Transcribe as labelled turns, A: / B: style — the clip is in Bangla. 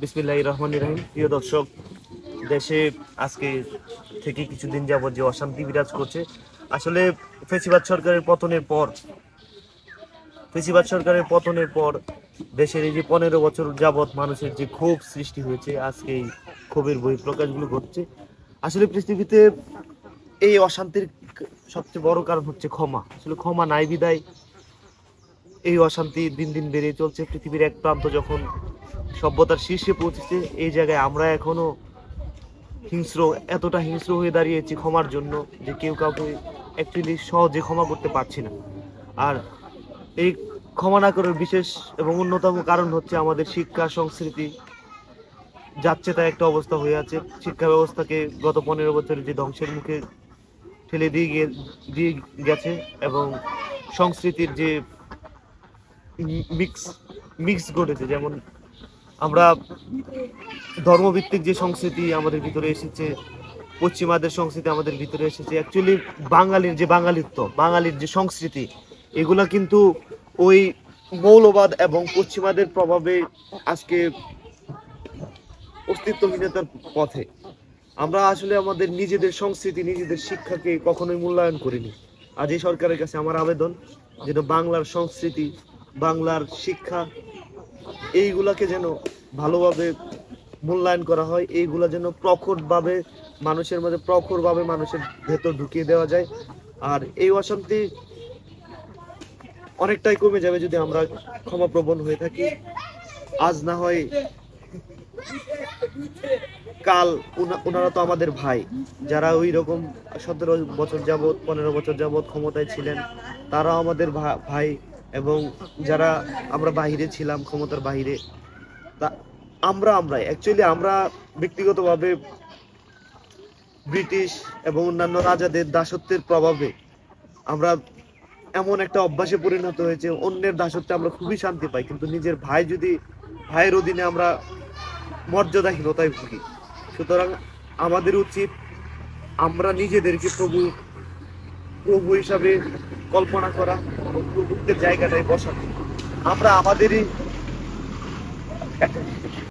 A: বিসমিল্লাহির রহমানির রহিম। প্রিয় দর্শক, দেশে আজকে থেকে কিছুদিন যাবত যে অশান্তি বিরাজ করছে, আসলে ফ্যাসিবাদ সরকারের পতনের পর দেশের এই যে 15 বছর যাবত মানুষের যে ক্ষোভ সৃষ্টি হয়েছে, আজকে এই ক্ষোভের বহিঃপ্রকাশগুলো ঘটছে। আসলে পৃথিবীতে এই অশান্তির সবচেয়ে বড় কারণ হচ্ছে ক্ষমা। আসলে ক্ষমা নাই বিদায় এই অশান্তি দিন দিন বেড়ে চলছে। পৃথিবীর এক প্রান্ত যখন সভ্যতার শীর্ষে পৌঁছেছে, এই জায়গায় আমরা এখনো এতটা হিংস্র হয়ে দাঁড়িয়েছি ক্ষমার জন্য যে কেউ কাউকে একটি সহজে ক্ষমা করতে পারছি না। আর এই ক্ষমা না করার বিশেষ এবং অন্যতম কারণ হচ্ছে আমাদের শিক্ষা সংস্কৃতি যাচ্ছে তাই একটা অবস্থা হয়ে আছে। শিক্ষা ব্যবস্থাকে গত 15 বছরে যে ধ্বংসের মুখে ঠেলে দিয়ে গেছে, এবং সংস্কৃতির যে মিক্স ঘটেছে। যেমন আমরা ধর্মভিত্তিক যে সংস্কৃতি আমাদের ভিতরে এসেছে, পশ্চিমাদের সংস্কৃতি আমাদের ভিতরে এসেছে, অ্যাকচুয়ালি বাঙালির যে সংস্কৃতি, এগুলা কিন্তু ওই মৌলবাদ এবং পশ্চিমাদের প্রভাবে আজকে অস্তিত্বহীনতার পথে। আমরা আসলে আমাদের নিজেদের সংস্কৃতি, নিজেদের শিক্ষাকে কখনোই মূল্যায়ন করিনি। আজ এই সরকারের কাছে আমার আবেদন, যেন বাংলার সংস্কৃতি, বাংলার শিক্ষা, এইগুলাকে যেন ভালোভাবে মূল্যায়ন করা হয়। এইগুলা যেন প্রখরভাবে মানুষের ভেতর ঢুকিয়ে দেওয়া যায়। আর এই অশান্তি অনেকটাই কমে যাবে যদি আমরা ক্ষমাপ্রবণ হয়ে থাকি। আজ না হয় কাল ওনারা তো আমাদের ভাই, যারা ওই রকম 17 বছর যাবত 15 বছর যাবত ক্ষমতায় ছিলেন, তারাও আমাদের ভাই। এবং যারা আমরা বাহিরে ছিলাম, ক্ষমতার বাহিরে, তা আমরা ব্যক্তিগতভাবে ব্রিটিশ এবং অন্যান্য রাজাদের দাসত্বের প্রভাবে আমরা এমন একটা অভ্যাসে পরিণত হয়েছে, অন্যের দাসত্বে আমরা খুবই শান্তি পাই, কিন্তু নিজের ভাইয়ের অধীনে আমরা মর্যাদাহীনতায় ভুগি। সুতরাং আমাদের উচিত আমরা নিজেদেরকে প্রভু হিসাবে কল্পনা করা এবং প্রভুত্বের জায়গাটায় বসানো। আমরা আমাদেরই